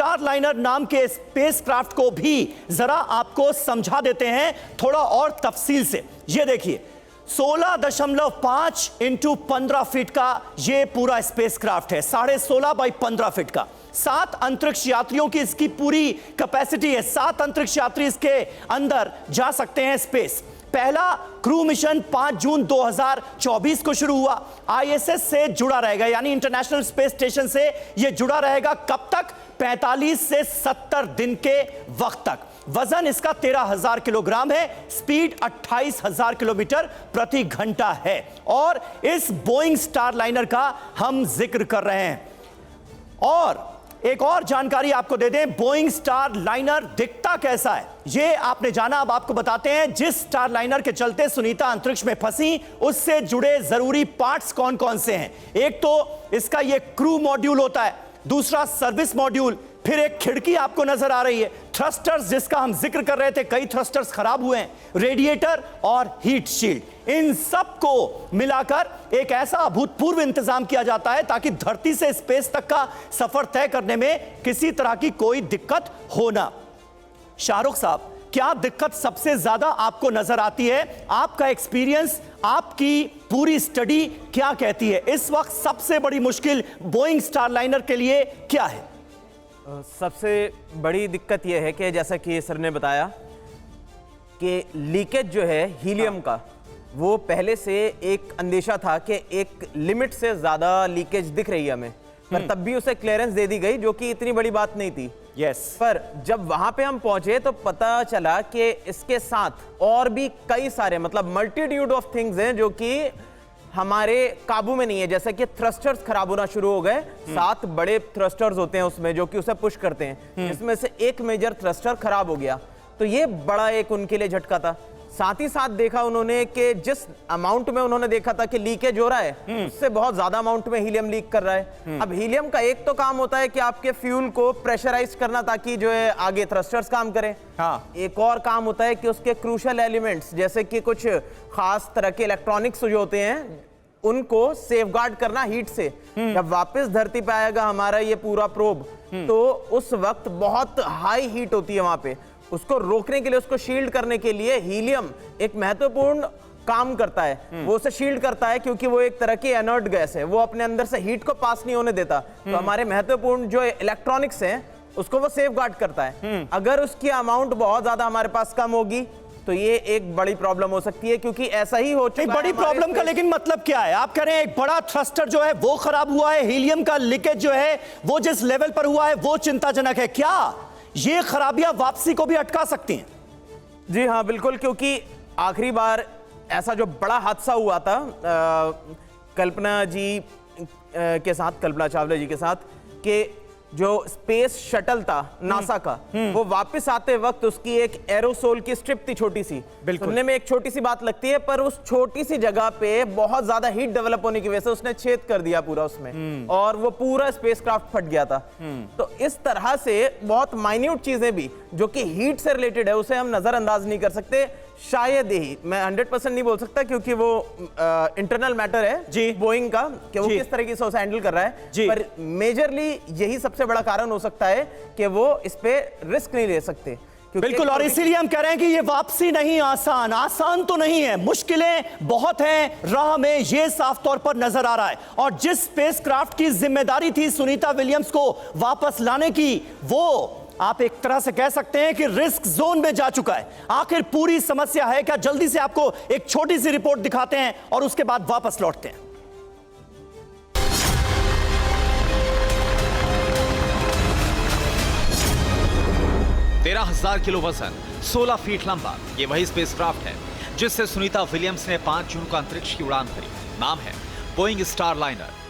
Starliner नाम के spacecraft को भी जरा आपको समझा देते हैं थोड़ा और तफसील से। ये देखिए 16.5 इंटू 15 फीट का ये पूरा स्पेसक्राफ्ट है, 16.5 बाई 15 फीट का। 7 अंतरिक्ष यात्रियों की इसकी पूरी कैपेसिटी है। 7 अंतरिक्ष यात्री इसके अंदर जा सकते हैं स्पेस। पहला क्रू मिशन 5 जून 2024 को शुरू हुआ। आईएसएस से जुड़ा रहेगा, यानी इंटरनेशनल स्पेस स्टेशन से यह जुड़ा रहेगा। कब तक? 45 से 70 दिन के वक्त तक। वजन इसका 13,000 किलोग्राम है। स्पीड 28,000 किलोमीटर प्रति घंटा है। और इस बोइंग स्टारलाइनर का हम जिक्र कर रहे हैं। और एक और जानकारी आपको दे दें, बोइंग स्टारलाइनर दिखता कैसा है ये आपने जाना, अब आपको बताते हैं। जिस स्टारलाइनर के चलते सुनीता अंतरिक्ष में फंसी उससे जुड़े जरूरी पार्ट्स कौन कौन से हैं। एक तो इसका ये क्रू मॉड्यूल होता है, दूसरा सर्विस मॉड्यूल, फिर एक खिड़की आपको नजर आ रही है, थ्रस्टर्स जिसका हम जिक्र कर रहे थे, कई थ्रस्टर्स खराब हुए हैं, रेडिएटर और हीट शील्ड। इन सब को मिलाकर एक ऐसा अभूतपूर्व इंतजाम किया जाता है ताकि धरती से स्पेस तक का सफर तय करने में किसी तरह की कोई दिक्कत हो ना। शाहरुख साहब, क्या दिक्कत सबसे ज्यादा आपको नजर आती है? आपका एक्सपीरियंस, आपकी पूरी स्टडी क्या कहती है? इस वक्त सबसे बड़ी मुश्किल बोइंग स्टारलाइनर के लिए क्या है? सबसे बड़ी दिक्कत यह है कि जैसा कि सर ने बताया कि लीकेज जो है हीलियम का, वो पहले से एक अंदेशा था कि एक लिमिट से ज़्यादा लीकेज दिख रही है हमें, पर तब भी उसे क्लियरेंस दे दी गई, जो कि इतनी बड़ी बात नहीं थी। पर जब वहां पे हम पहुंचे तो पता चला कि इसके साथ और भी कई सारे, मतलब मल्टीट्यूड ऑफ थिंग्स हैं जो कि हमारे काबू में नहीं है। जैसे कि थ्रस्टर्स खराब होना शुरू हो गए। 7 बड़े थ्रस्टर्स होते हैं उसमें जो कि उसे पुश करते हैं, जिसमें से एक मेजर थ्रस्टर खराब हो गया, तो ये बड़ा एक उनके लिए झटका था। साथ ही साथ देखा उन्होंने कि जिस अमाउंट में उन्होंने देखा था कि लीकेज हो रहा है, उससे बहुत ज्यादा अमाउंट में हीलियम लीक कर रहा है। अब हीलियम का एक तो काम होता है कि आपके फ्यूल को प्रेशराइज करना ताकि जो है आगे थ्रस्टर्स काम करें। एक और काम होता है कि उसके क्रूशियल एलिमेंट्स जैसे कि कुछ खास तरह के इलेक्ट्रॉनिक्स जो होते हैं उनको सेफगार्ड करना हीट से। जब वापस धरती पे आएगा हमारा ये पूरा प्रोब, तो उस वक्त बहुत हाई हीट होती है वहां पे। उसको रोकने के लिए, उसको शील्ड करने के लिए हीलियम एक महत्वपूर्ण काम करता है। वो उसे शील्ड करता है क्योंकि वो एक तरह की इनर्ट गैस है, वो अपने अंदर से हीट को पास नहीं होने देता। तो हमारे महत्वपूर्ण जो इलेक्ट्रॉनिक्स हैं उसको वो सेफगार्ड करता है। अगर उसकी अमाउंट बहुत ज्यादा हमारे पास कम होगी तो ये एक बड़ी प्रॉब्लम हो सकती है, क्योंकि ऐसा ही हो चुका है। बड़ी प्रॉब्लम का लेकिन मतलब क्या है? आप कह रहे हैं एक बड़ा थ्रस्टर जो है वो खराब हुआ है, हीलियम का लीकेज जो है वो जिस लेवल पर हुआ है वो चिंताजनक है। क्या ये खराबियां वापसी को भी अटका सकती हैं? जी हाँ, बिल्कुल, क्योंकि आखिरी बार ऐसा जो बड़ा हादसा हुआ था कल्पना जी के साथ, कल्पना चावला जी के साथ, कि जो स्पेस शटल था नासा का, वो वापस आते वक्त उसकी एक एरोसोल की स्ट्रिप थी छोटी सी। सुनने में एक छोटी सी बात लगती है, पर उस छोटी सी जगह पे बहुत ज्यादा हीट डेवलप होने की वजह से उसने छेद कर दिया पूरा उसमें, और वो पूरा स्पेसक्राफ्ट फट गया था। तो इस तरह से बहुत माइन्यूट चीजें भी जो कि हीट से रिलेटेड है उसे हम नजरअंदाज नहीं कर सकते। शायद ही, मैं 100% नहीं बोल सकता क्योंकि वो इंटरनल मैटर है जी बोइंग का कि वो किस तरीके से उसे हैंडल कर रहा है, पर मेजरली यही सबसे बड़ा कारण हो सकता है कि वो इस पे रिस्क नहीं ले सकते। बिल्कुल, और इसीलिए हम कह रहे हैं कि ये वापसी नहीं आसान तो नहीं है, मुश्किलें बहुत हैं राह में, ये साफ तौर पर नजर आ रहा है। और जिस स्पेसक्राफ्ट की जिम्मेदारी थी सुनीता विलियम्स को वापस लाने की, वो आप एक तरह से कह सकते हैं कि रिस्क जोन में जा चुका है। आखिर पूरी समस्या है क्या? जल्दी से आपको एक छोटी सी रिपोर्ट दिखाते हैं और उसके बाद वापस लौटते हैं। 13,000 किलो वजन, 16 फीट लंबा, ये वही स्पेसक्राफ्ट है जिससे सुनीता विलियम्स ने 5 जून को अंतरिक्ष की उड़ान भरी। नाम है बोइंग स्टारलाइनर।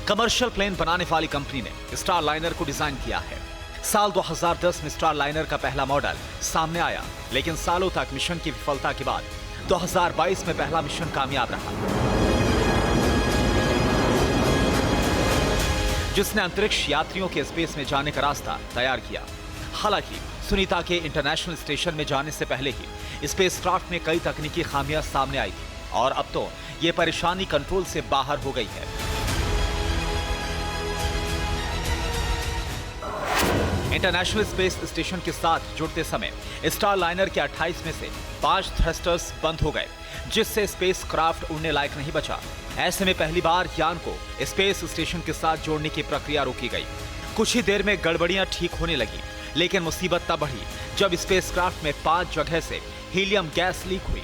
कमर्शियल प्लेन बनाने वाली कंपनी ने स्टारलाइनर को डिजाइन किया है। साल 2010 में स्टारलाइनर का पहला मॉडल सामने आया, लेकिन सालों तक मिशन की विफलता के बाद 2022 में पहला मिशन कामयाब रहा, जिसने अंतरिक्ष यात्रियों के स्पेस में जाने का रास्ता तैयार किया। हालांकि सुनीता के इंटरनेशनल स्टेशन में जाने से पहले ही स्पेसक्राफ्ट में कई तकनीकी खामियां सामने आई थी और अब तो ये परेशानी कंट्रोल से बाहर हो गई है। इंटरनेशनल स्पेस स्टेशन के साथ जुड़ते समय स्टार लाइनर के 28 में से 5 थ्रस्टर्स बंद हो गए, जिससे स्पेस क्राफ्ट उड़ने लायक नहीं बचा। ऐसे में पहली बार यान को स्पेस स्टेशन के साथ जोड़ने की प्रक्रिया रोकी गई। कुछ ही देर में गड़बड़ियां ठीक होने लगी, लेकिन मुसीबत तब बढ़ी जब स्पेसक्राफ्ट में 5 जगह से हीलियम गैस लीक हुई।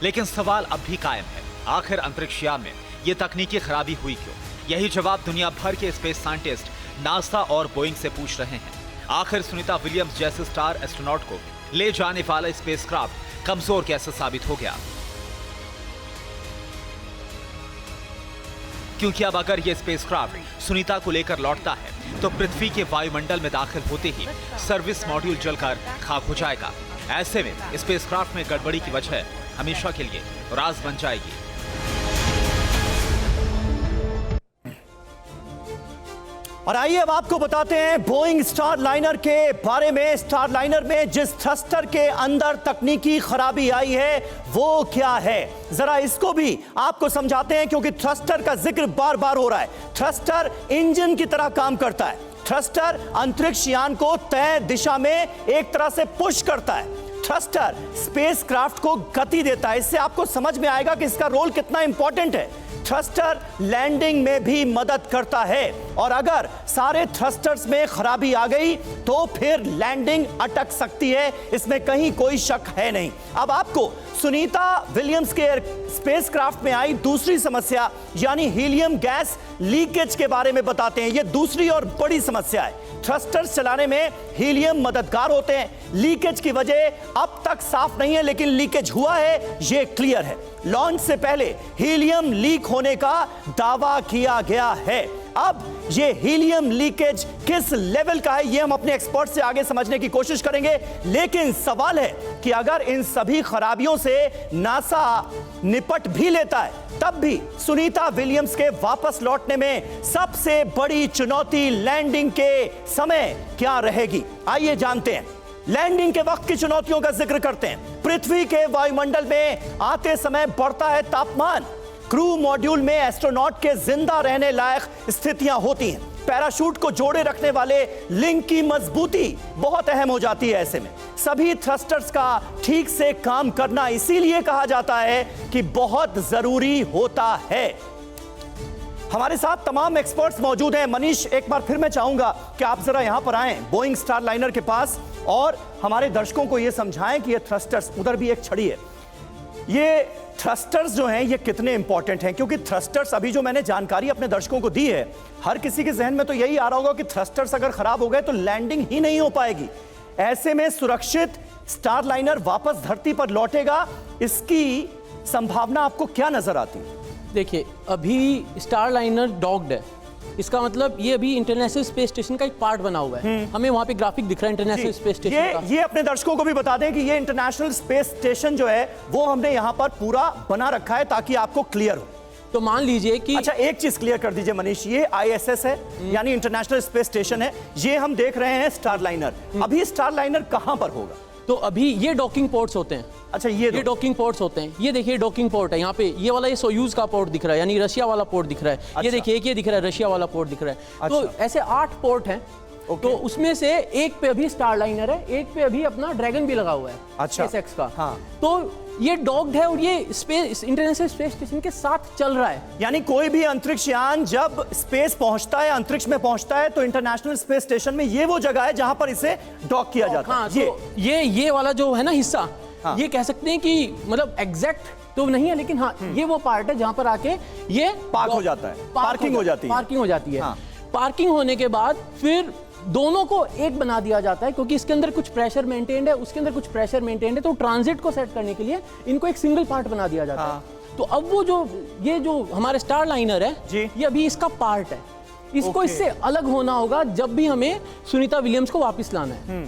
लेकिन सवाल अब भी कायम है, आखिर अंतरिक्ष यान में ये तकनीकी खराबी हुई क्यों? यही जवाब दुनिया भर के स्पेस साइंटिस्ट नासा और बोइंग से पूछ रहे हैं। आखिर सुनीता विलियम्स जैसे स्टार एस्ट्रोनॉट को ले जाने वाला स्पेसक्राफ्ट कमजोर कैसे साबित हो गया? क्योंकि अब अगर ये स्पेसक्राफ्ट सुनीता को लेकर लौटता है तो पृथ्वी के वायुमंडल में दाखिल होते ही सर्विस मॉड्यूल जलकर खाक हो जाएगा। ऐसे में स्पेसक्राफ्ट में गड़बड़ी की वजह हमेशा के लिए राज बन जाएगी। और आइए अब आपको बताते हैं बोइंग स्टार लाइनर के बारे में। स्टार लाइनर में जिस थ्रस्टर के अंदर तकनीकी खराबी आई है वो क्या है, जरा इसको भी आपको समझाते हैं, क्योंकि थ्रस्टर का जिक्र बार बार हो रहा है। थ्रस्टर इंजन की तरह काम करता है। थ्रस्टर अंतरिक्ष यान को तय दिशा में एक तरह से पुश करता है। थ्रस्टर स्पेसक्राफ्ट को गति देता है। इससे आपको समझ में आएगा कि इसका रोल कितना इंपॉर्टेंट है। थ्रस्टर लैंडिंग में भी मदद करता है, और अगर सारे थ्रस्टर्स में खराबी आ गई तो फिर लैंडिंग अटक सकती है, इसमें कहीं कोई शक है नहीं। अब आपको सुनीता विलियम्स के स्पेसक्राफ्ट में आई दूसरी समस्या यानी हीलियम गैस लीकेज के बारे में बताते हैं। यह दूसरी और बड़ी समस्या है। थ्रस्टर्स चलाने में हीलियम मददगार होते हैं। लीकेज की वजह अब तक साफ नहीं है, लेकिन लीकेज हुआ है यह क्लियर है। लॉन्च से पहले हीलियम लीक होने का दावा किया गया है। अब ये हीलियम लीकेज किस लेवल का है, ये हम अपने एक्सपर्ट से आगे समझने की कोशिश करेंगे। लेकिन सवाल है कि अगर इन सभी खराबियों से नासा निपट भी लेता है, तब भी सुनीता विलियम्स के वापस लौटने में सबसे बड़ी चुनौती लैंडिंग के समय क्या रहेगी। आइए जानते हैं। लैंडिंग के वक्त की चुनौतियों का जिक्र करते हैं। पृथ्वी के वायुमंडल में आते समय बढ़ता है तापमान। क्रू मॉड्यूल में एस्ट्रोनॉट के जिंदा रहने लायक स्थितियां होती हैं। पैराशूट को जोड़े रखने वाले लिंक की मजबूती बहुत अहम हो जाती है। ऐसे में सभी थ्रस्टर्स का ठीक से काम करना इसीलिए कहा जाता है कि बहुत जरूरी होता है। हमारे साथ तमाम एक्सपर्ट्स मौजूद हैं। मनीष, एक बार फिर मैं चाहूंगा कि आप जरा यहां पर आएं बोइंग स्टार लाइनर के पास और हमारे दर्शकों को यह समझाएं कि ये थ्रस्टर्स, उधर भी एक छड़ी है, ये थ्रस्टर्स जो हैं ये कितने इंपॉर्टेंट हैं। क्योंकि थ्रस्टर्स, अभी जो मैंने जानकारी अपने दर्शकों को दी है, हर किसी के जहन में तो यही आ रहा होगा कि थ्रस्टर्स अगर खराब हो गए तो लैंडिंग ही नहीं हो पाएगी। ऐसे में सुरक्षित स्टार लाइनर वापस धरती पर लौटेगा, इसकी संभावना आपको क्या नजर आती है? देखिए, अभी स्टार लाइनर डॉक्ड है, इसका मतलब ये अभी इंटरनेशनल स्पेस स्टेशन का एक पार्ट बना हुआ है। हमें वहाँ पे ग्राफिक दिख रहा है इंटरनेशनल स्पेस स्टेशन का। ये अपने दर्शकों को भी बता दें कि ये इंटरनेशनल स्पेस स्टेशन जो है वो हमने यहाँ पर पूरा बना रखा है ताकि आपको क्लियर हो। तो मान लीजिए कि अच्छा, एक चीज क्लियर कर दीजिए मनीष, ये ISS है यानी इंटरनेशनल स्पेस स्टेशन है। ये हम देख रहे हैं स्टार लाइनर। अभी स्टार लाइनर कहां पर होगा? तो अभी ये डॉकिंग पोर्ट्स होते हैं। अच्छा, ये डॉकिंग पोर्ट्स होते हैं। ये देखिए डॉकिंग पोर्ट है यहाँ पे, ये वाला ये सोयूज का पोर्ट दिख रहा है, यानी रशिया वाला पोर्ट दिख रहा है। अच्छा। ये देखिए ये दिख रहा है रशिया वाला पोर्ट दिख रहा है। अच्छा। तो ऐसे 8 पोर्ट हैं। तो उसमें से एक पे अभी स्टार लाइनर है, एक पे अभी अपना ड्रैगन भी लगा हुआ है। अच्छा। SpaceX का। हाँ। तो ये डॉक्ड है और ये स्पेस इंटरनेशनल स्पेस स्टेशन के साथ चल रहा है। यानी कोई भी अंतरिक्ष यान जब स्पेस पहुंचता है, अंतरिक्ष में पहुंचता है, तो इंटरनेशनल स्पेस स्टेशन में ये वो जगह है जहां पर इसे डॉक किया जाता हाँ, है। तो ये वाला जो है ना हिस्सा, हाँ। ये कह सकते हैं कि मतलब एग्जैक्ट तो नहीं है, लेकिन हाँ ये वो पार्ट है जहां पर आके ये पार्क हो जाता है, पार्किंग हो जाती है। पार्किंग हो जाती है। हाँ। पार्किंग होने के बाद फिर दोनों को एक बना दिया जाता है, क्योंकि इसके अंदर कुछ प्रेशर मेंटेन्ड है, उसके अंदर कुछ प्रेशर मेंटेन्ड है। तो ट्रांजिट को सेट करने के लिए इनको एक सिंगल पार्ट बना दिया जाता है। तो अब वो ये जो हमारे स्टार लाइनर है जी, ये अभी इसका पार्ट है। इसको इससे अलग होना होगा जब भी हमें सुनीता विलियम्स को वापस लाना है।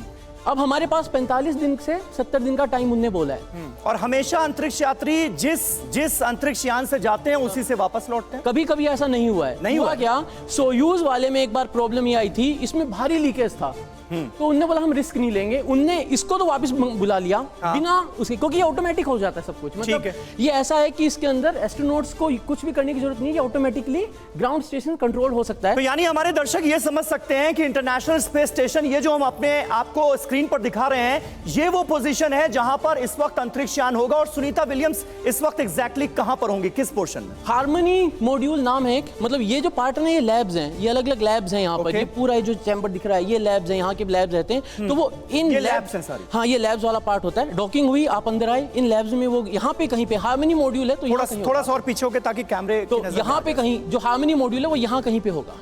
अब हमारे पास 45 दिन से 70 दिन का टाइम उनने बोला है। और हमेशा अंतरिक्ष यात्री जिस अंतरिक्ष यान से जाते हैं उसी से वापस लौटते हैं। कभी कभी ऐसा नहीं हुआ है। नहीं हुआ क्या, सोयूज वाले में एक बार प्रॉब्लम ये आई थी, इसमें भारी लीकेज था, तो उनने बोला हम रिस्क नहीं लेंगे, उनने इसको तो वापस बुला लिया बिना उसके, क्योंकि ये ऑटोमेटिक हो जाता है सब कुछ। मतलब ये ऐसा है कि इसके अंदर एस्ट्रोनॉट्स को कुछ भी करने की जरूरत नहीं है, ऑटोमेटिकली ग्राउंड स्टेशन कंट्रोल हो सकता है। तो यानी हमारे दर्शक ये समझ सकते हैं कि इंटरनेशनल स्पेस स्टेशन, ये जो हम अपने आपको स्क्रीन पर दिखा रहे हैं, ये वो पोजीशन है जहां पर इस वक्त अंतरिक्ष यान होगा। और सुनीता विलियम्स इस वक्त एग्जैक्टली कहां पर होंगी, किस पोर्शन में? हार्मनी मॉड्यूल नाम है एक, मतलब ये जो पार्ट है ये लैब्स हैं, ये अलग अलग लैब्स हैं यहाँ पर। ये पूरा जो चैम्बर दिख रहा है ये लैब्स हैं, यहाँ के लैब्स रहते हैं। तो वो इन लैब्स हैं सारी। हाँ, ये लैब्स वाला पार्ट होता है। डॉकिंग हुई, आप अंदर आए, इन लैब्स में वो यहाँ पे कहीं पे हार्मनी मॉड्यूल है, तो थोड़ा सा और पीछे होके ताकि कैमरे तो यहाँ पे कहीं जो हार्मनी मॉड्यूल है वो यहाँ कहीं पे होगा।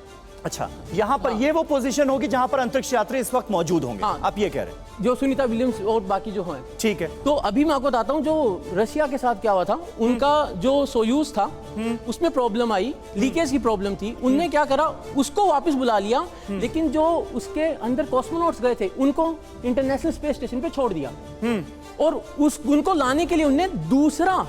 अच्छा, यहाँ पर ये वो पोजीशन होगी जहां पर अंतरिक्ष यात्री इस वक्त मौजूद होंगे। आप ये कह रहे हैं जो सुनीता विलियम्स और बाकी जो हैं। ठीक है। तो अभी मैं आपको बताता हूँ जो रशिया के साथ क्या हुआ था। उनका जो सोयूज था उसमें प्रॉब्लम आई, लीकेज की प्रॉब्लम थी। उनने क्या करा, उसको वापस बुला लिया, लेकिन जो उसके अंदर कॉस्मोनॉट्स गए थे उनको इंटरनेशनल स्पेस स्टेशन पे छोड़ दिया। और उनको लाने के लिए उनने दूसरा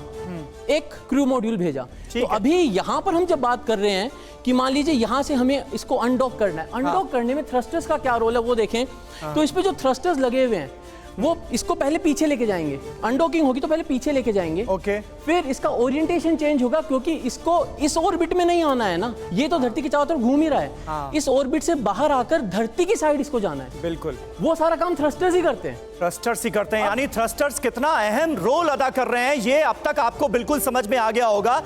एक क्रू मॉड्यूल भेजा। तो अभी यहाँ पर हम जब बात कर रहे हैं कि मान लीजिए यहाँ से हमें इसको अनडॉक करना है, अनडॉक करने में थ्रस्टर्स का क्या रोल है वो देखें। तो इस पे जो थ्रस्टर्स लगे हुए हैं वो इसको पहले पीछे लेके जाएंगे, अनडॉकिंग होगी तो पहले पीछे लेके जाएंगे। ओके। फिर इसका ओरिएंटेशन चेंज होगा, क्योंकि इसको इस ऑर्बिट में नहीं आना है ना, ये तो धरती के चारों तरफ घूम ही रहा है। इस ऑर्बिट से बाहर आकर धरती की साइड इसको जाना है। बिल्कुल, वो सारा काम थ्रस्टर्स ही करते हैं। थ्रस्टर्स ही करते हैं। यानी थ्रस्टर्स कितना अहम रोल अदा कर रहे हैं ये अब तक आपको बिल्कुल समझ में आ गया होगा।